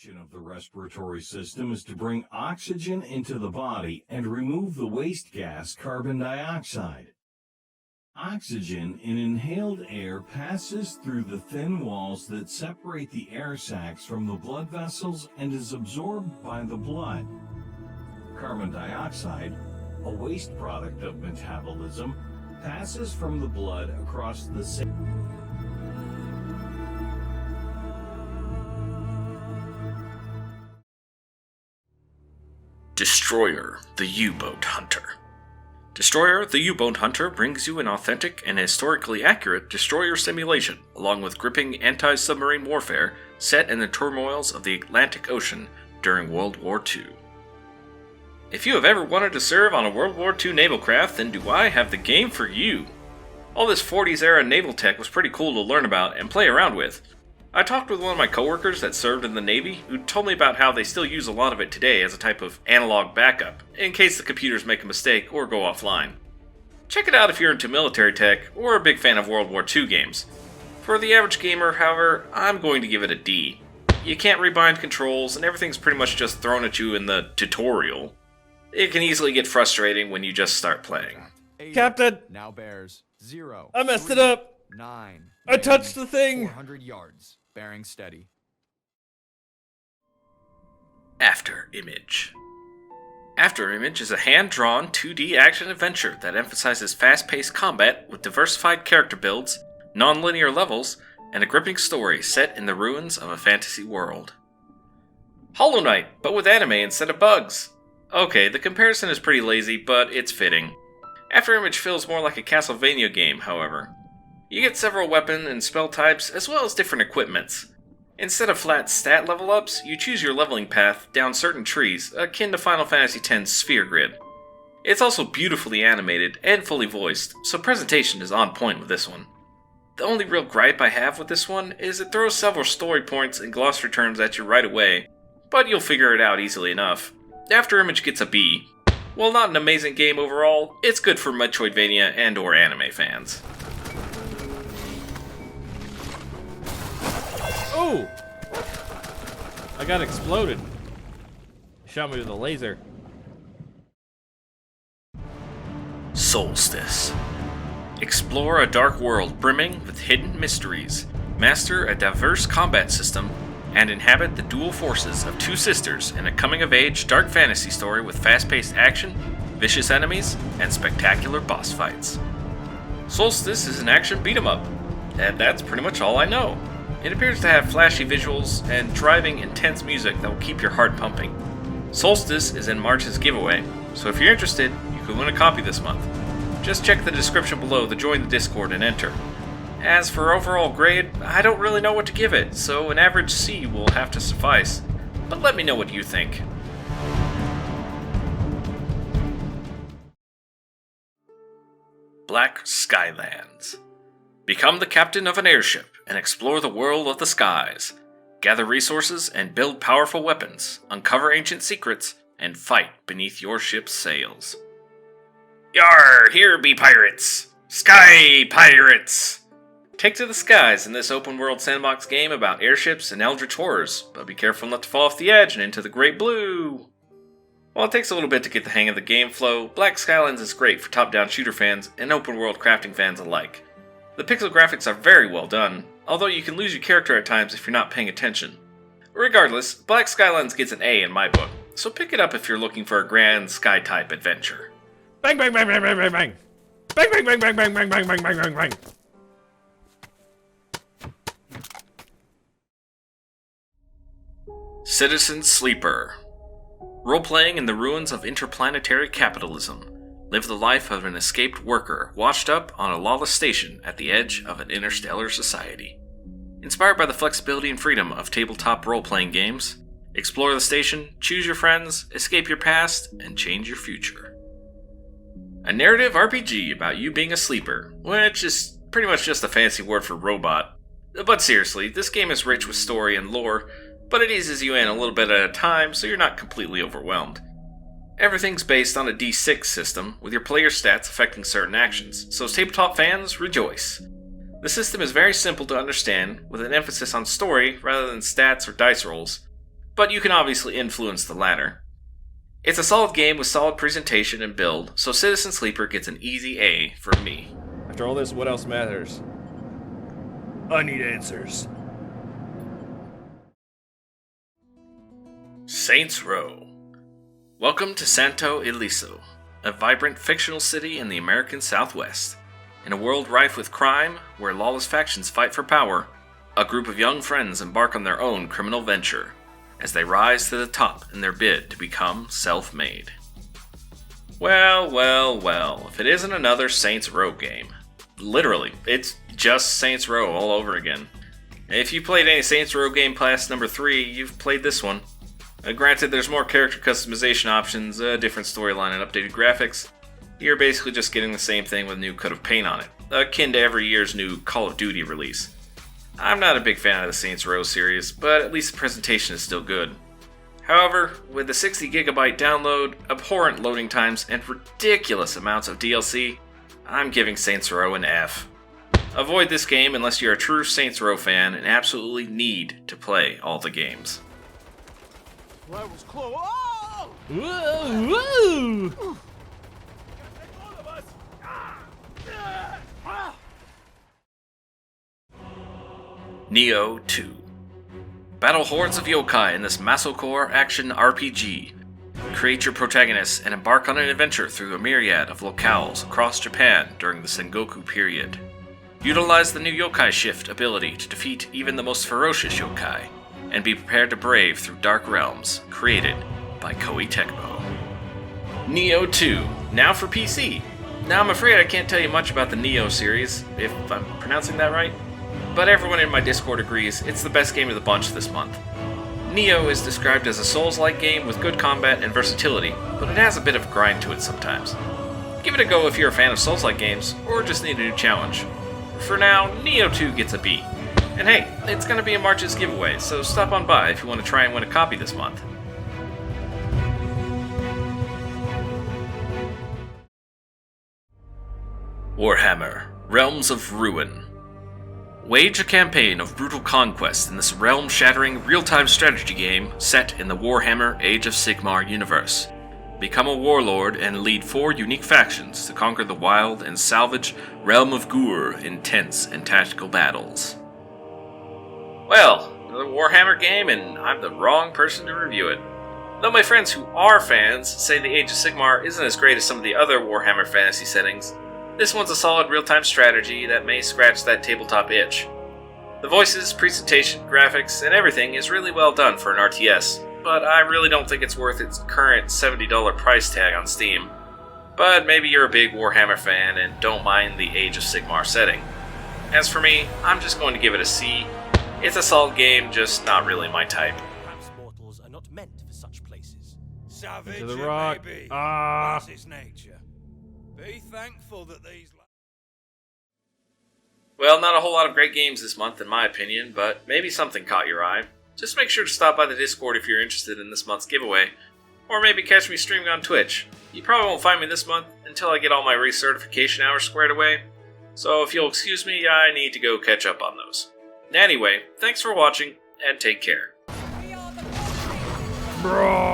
function of the respiratory system is to bring oxygen into the body and remove the waste gas carbon dioxide. Oxygen in inhaled air passes through the thin walls that separate the air sacs from the blood vessels and is absorbed by the blood. Carbon dioxide, a waste product of metabolism, passes from the blood across the Destroyer, the U-Boat Hunter. Destroyer, the U-Boat Hunter brings you an authentic and historically accurate destroyer simulation, along with gripping anti-submarine warfare set in the turmoils of the Atlantic Ocean during World War II. If you have ever wanted to serve on a World War II naval craft, then do I have the game for you. All this 40s era naval tech was pretty cool to learn about and play around with. I talked with one of my coworkers that served in the Navy who told me about how they still use a lot of it today as a type of analog backup, in case the computers make a mistake or go offline. Check it out if you're into military tech or a big fan of World War II games. For the average gamer, however, I'm going to give it a D. You can't rebind controls and everything's pretty much just thrown at you in the tutorial. It can easily get frustrating when you just start playing. Captain! Now bears 0. I messed it up! 9. I touched the thing! 400 yards. Bearing steady. After Image. After Image is a hand-drawn 2D action-adventure that emphasizes fast-paced combat with diversified character builds, non-linear levels, and a gripping story set in the ruins of a fantasy world. Hollow Knight, but with anime instead of bugs. Okay, the comparison is pretty lazy, but it's fitting. After Image feels more like a Castlevania game, however. You get several weapon and spell types, as well as different equipments. Instead of flat stat level ups, you choose your leveling path down certain trees, akin to Final Fantasy X's Sphere Grid. It's also beautifully animated and fully voiced, so presentation is on point with this one. The only real gripe I have with this one is it throws several story points and glossary terms at you right away, but you'll figure it out easily enough. After Image gets a B. While not an amazing game overall, it's good for Metroidvania and or anime fans. Oh! I got exploded. Shot me with a laser. Soulstice. Explore a dark world brimming with hidden mysteries, master a diverse combat system, and inhabit the dual forces of two sisters in a coming-of-age dark fantasy story with fast-paced action, vicious enemies, and spectacular boss fights. Soulstice is an action beat-em-up, and that's pretty much all I know. It appears to have flashy visuals and driving, intense music that will keep your heart pumping. Soulstice is in March's giveaway, so if you're interested, you can win a copy this month. Just check the description below to join the Discord and enter. As for overall grade, I don't really know what to give it, so an average C will have to suffice. But let me know what you think. Black Skylands. Become the captain of an airship and explore the world of the skies. Gather resources and build powerful weapons, uncover ancient secrets, and fight beneath your ship's sails. Yar, here be pirates! Sky pirates! Take to the skies in this open-world sandbox game about airships and eldritch horrors, but be careful not to fall off the edge and into the great blue! While it takes a little bit to get the hang of the game flow, Black Skylands is great for top-down shooter fans and open-world crafting fans alike. The pixel graphics are very well done, although you can lose your character at times if you're not paying attention. Regardless, Black Skylands gets an A in my book, so pick it up if you're looking for a grand sky-type adventure. Bang bang bang bang bang bang bang! Bang bang bang bang bang bang bang bang bang bang bang! Citizen Sleeper. Role-playing in the ruins of interplanetary capitalism. Live the life of an escaped worker washed up on a lawless station at the edge of an interstellar society. Inspired by the flexibility and freedom of tabletop role-playing games, explore the station, choose your friends, escape your past, and change your future. A narrative RPG about you being a sleeper, which is pretty much just a fancy word for robot. But seriously, this game is rich with story and lore, but it eases you in a little bit at a time so you're not completely overwhelmed. Everything's based on a D6 system, with your player stats affecting certain actions, so tabletop fans, rejoice. The system is very simple to understand, with an emphasis on story rather than stats or dice rolls. but you can obviously influence the latter. It's a solid game with solid presentation and build, so Citizen Sleeper gets an easy A from me. After all this, what else matters? I need answers. Saints Row. Welcome to Santo Ileso, a vibrant fictional city in the American Southwest. In a world rife with crime, where lawless factions fight for power, a group of young friends embark on their own criminal venture, as they rise to the top in their bid to become self-made. Well, if it isn't another Saints Row game. Literally, it's just Saints Row all over again. If you played any Saints Row game past number 3, you've played this one. Granted, there's more character customization options, a different storyline, and updated graphics. You're basically just getting the same thing with a new coat of paint on it, akin to every year's new Call of Duty release. I'm not a big fan of the Saints Row series, but at least the presentation is still good. However, with the 60GB download, abhorrent loading times, and ridiculous amounts of DLC, I'm giving Saints Row an F. Avoid this game unless you're a true Saints Row fan and absolutely need to play all the games. That was close. Oh! Whoa, whoa. Nioh 2. Battle hordes of yokai in this masocore action RPG. Create your protagonists and embark on an adventure through a myriad of locales across Japan during the Sengoku period. Utilize the new yokai shift ability to defeat even the most ferocious yokai, and be prepared to brave through dark realms created by Koei Tecmo. Nioh 2, now for PC. Now I'm afraid I can't tell you much about the Nioh series, if I'm pronouncing that right, but everyone in my Discord agrees it's the best game of the bunch this month. Nioh is described as a Souls-like game with good combat and versatility, but it has a bit of grind to it sometimes. Give it a go if you're a fan of Souls-like games, or just need a new challenge. For now, Nioh 2 gets a B. And hey, it's going to be a March's giveaway, so stop on by if you want to try and win a copy this month. Warhammer: Realms of Ruin. Wage a campaign of brutal conquest in this realm-shattering real-time strategy game set in the Warhammer Age of Sigmar universe. Become a warlord and lead 4 unique factions to conquer the wild and salvage Realm of Gur in tense and tactical battles. Well, another Warhammer game, and I'm the wrong person to review it. Though my friends who are fans say the Age of Sigmar isn't as great as some of the other Warhammer fantasy settings, this one's a solid real-time strategy that may scratch that tabletop itch. The voices, presentation, graphics, and everything is really well done for an RTS, but I really don't think it's worth its current $70 price tag on Steam. But maybe you're a big Warhammer fan and don't mind the Age of Sigmar setting. As for me, I'm just going to give it a C. It's a solid game, just not really my type. Perhaps mortals are not meant for such places. Savage Into the it rock. may be. Ah. That's its nature. Be thankful that these... Well, not a whole lot of great games this month in my opinion, but maybe something caught your eye. Just make sure to stop by the Discord if you're interested in this month's giveaway, or maybe catch me streaming on Twitch. You probably won't find me this month until I get all my recertification hours squared away, so if you'll excuse me, I need to go catch up on those. Anyway, thanks for watching, and take care. Bro.